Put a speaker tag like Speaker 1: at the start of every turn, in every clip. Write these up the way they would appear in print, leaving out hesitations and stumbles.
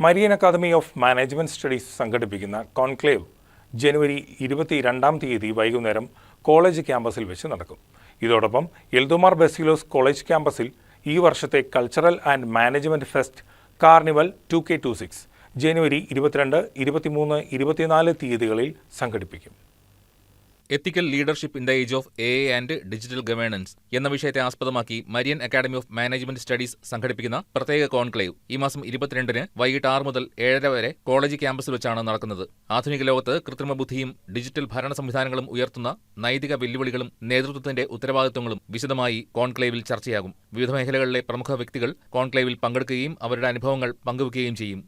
Speaker 1: Marian academy of management studies സംഘടിപ്പിക്കുന്ന conclave ജനുവരി 22 വൈകുന്നേരം കോളേജ് ക്യാമ്പസിൽ വെച്ച് നടക്കും. ഇതോടൊപ്പം എൽദോമാർ ബസീലോസ് കോളേജ് ക്യാമ്പസിൽ ഈ വർഷത്തെ cultural and management fest carnival 2K26 ജനുവരി 22, 23, 24 തീയതികളിൽ സംഘടിപ്പിക്കും.
Speaker 2: Ethical leadership in the age of AI and digital governance എന്ന വിഷയത്തെ ആസ്പദമാക്കി Marian academy of management studies സംഘടിപ്പിക്കുന്ന പ്രത്യേക കോൺക്ലേവ് ഈ മാസം 22 വൈകിട്ട് 6 മുതൽ 7:30 വരെ കോളേജ് ക്യാമ്പസിൽ വെച്ചാണ് നടക്കുന്നത്. ആധുനിക ലോകത്ത് കൃത്രിമ ബുദ്ധിയും ഡിജിറ്റൽ ഭരണ സംവിധാനങ്ങളും ഉയർത്തുന്ന നൈതിക വെല്ലുവിളികളും നേതൃത്വത്തിന്റെ ഉത്തരവാദിത്വങ്ങളും വിശദമായി കോൺക്ലേവിൽ ചർച്ചയാകും. വിവിധ മേഖലകളിലെ പ്രമുഖ വ്യക്തികൾ കോൺക്ലേവിൽ പങ്കെടുക്കുകയും അവരുടെ അനുഭവങ്ങൾ പങ്കുവയ്ക്കുകയും ചെയ്യും.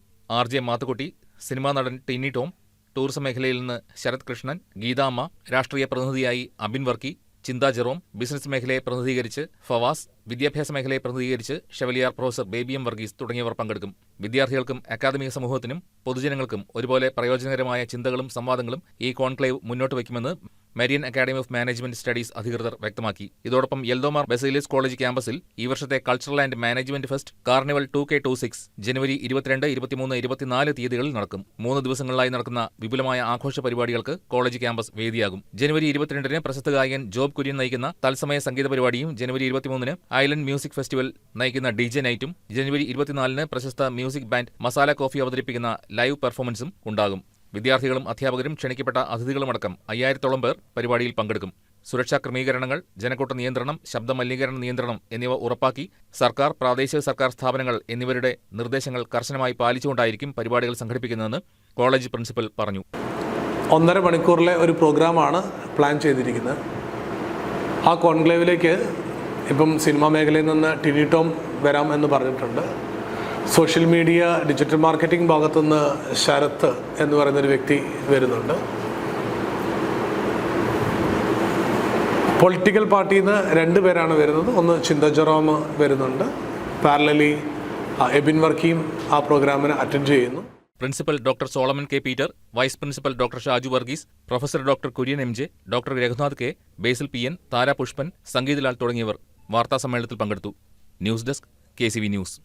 Speaker 2: RJ മാത്തുക്കുട്ടി, സിനിമാ നടൻ ടിനി ടോം, ടൂറിസം മേഖലയിൽ നിന്ന് ശരത് കൃഷ്ണൻ, ഗീതാമ്മ, രാഷ്ട്രീയ പ്രതിനിധിയായി അബിൻ വർക്കി, ചിന്ത ജെറോം, ബിസിനസ് മേഖലയെ പ്രതിനിധീകരിച്ച് ഫവാസ്, വിദ്യാഭ്യാസ മേഖലയെ പ്രതിനിധീകരിച്ച് chevalier professor baby M Varghese തുടങ്ങിയവർ പങ്കെടുക്കും. വിദ്യാർത്ഥികൾക്കും അക്കാദമിക സമൂഹത്തിനും പൊതുജനങ്ങൾക്കും ഒരുപോലെ പ്രയോജനകരമായ ചിന്തകളും സംവാദങ്ങളും ഈ കോൺക്ലേവ് മുന്നോട്ട് വയ്ക്കുമെന്ന് Marian academy of management studies അധികൃതർ വ്യക്തമാക്കി. ഇതോടൊപ്പം എൽദോമാർ ബസീലോസ് കോളേജ് ക്യാമ്പസിൽ ഈ വർഷത്തെ cultural and management fest carnival 2K26 ജനുവരി 22, 23, 24 തീയതികളിൽ നടക്കും. 3 ദിവസങ്ങളിലായി നടക്കുന്ന വിപുലമായ ആഘോഷ പരിപാടികൾക്ക് കോളേജ് ക്യാമ്പസ് വേദിയാകും. ജനുവരി 22 പ്രശസ്ത ഗായകൻ ജോബ് കുര്യൻ നയിക്കുന്ന തത്സമയ സംഗീത പരിപാടിയും, ജനുവരി 23 ഐലൻഡ് മ്യൂസിക് ഫെസ്റ്റിവൽ നയിക്കുന്ന DJ നൈറ്റും, ജനുവരി 24 പ്രശസ്ത മ്യൂസിക് ബാൻഡ് മസാല കോഫി അവതരിപ്പിക്കുന്ന ലൈവ് പെർഫോമൻസും ഉണ്ടാകും. വിദ്യാർത്ഥികളും അധ്യാപകരും ക്ഷണിക്കപ്പെട്ട അതിഥികളുമടക്കം 5000-ഓളം പേർ പരിപാടിയിൽ പങ്കെടുക്കും. സുരക്ഷാ ക്രമീകരണങ്ങൾ, ജനക്കൂട്ട നിയന്ത്രണം, ശബ്ദ മലിനീകരണ നിയന്ത്രണം എന്നിവ ഉറപ്പാക്കി സർക്കാർ, പ്രാദേശിക സർക്കാർ സ്ഥാപനങ്ങൾ എന്നിവരുടെ നിർദ്ദേശങ്ങൾ കർശനമായി പാലിച്ചുകൊണ്ടായിരിക്കും പരിപാടികൾ സംഘടിപ്പിക്കുന്നതെന്ന് കോളേജ് പ്രിൻസിപ്പൽ പറഞ്ഞു.
Speaker 3: 1.5 മണിക്കൂറിലെ ഒരു പ്രോഗ്രാമാണ് പ്ലാൻ ചെയ്തിരിക്കുന്നത്. ആ കോൺക്ലേവിലേക്ക് ഇപ്പം സിനിമാ മേഖലയിൽ നിന്ന് ടിനി ടോം വരാം എന്ന് പറഞ്ഞിട്ടുണ്ട്. സോഷ്യൽ മീഡിയ, ഡിജിറ്റൽ മാർക്കറ്റിംഗ് ഭാഗത്തുനിന്ന് ശരത്ത് എന്ന് പറയുന്നൊരു വ്യക്തി വരുന്നുണ്ട്. പൊളിറ്റിക്കൽ പാർട്ടിയിൽ നിന്ന് 2 പേരാണ് വരുന്നത്. ഒന്ന് ചിന്ത ജെറോം വരുന്നുണ്ട്. പാരലലി എബിൻ വർക്കിയും ആ പ്രോഗ്രാമിന് അറ്റൻഡ് ചെയ്യുന്നു.
Speaker 2: Principal doctor Solomon K. Peter, vice principal doctor Shaju Varghese, professor doctor Kurian MJ, doctor Raghunath K, Basil PN, Thara Pushpan, Sangeeth Lal തുടങ്ങിയവർ വാർത്താസമ്മേളനത്തിൽ പങ്കെടുത്തു. News desk KCV news.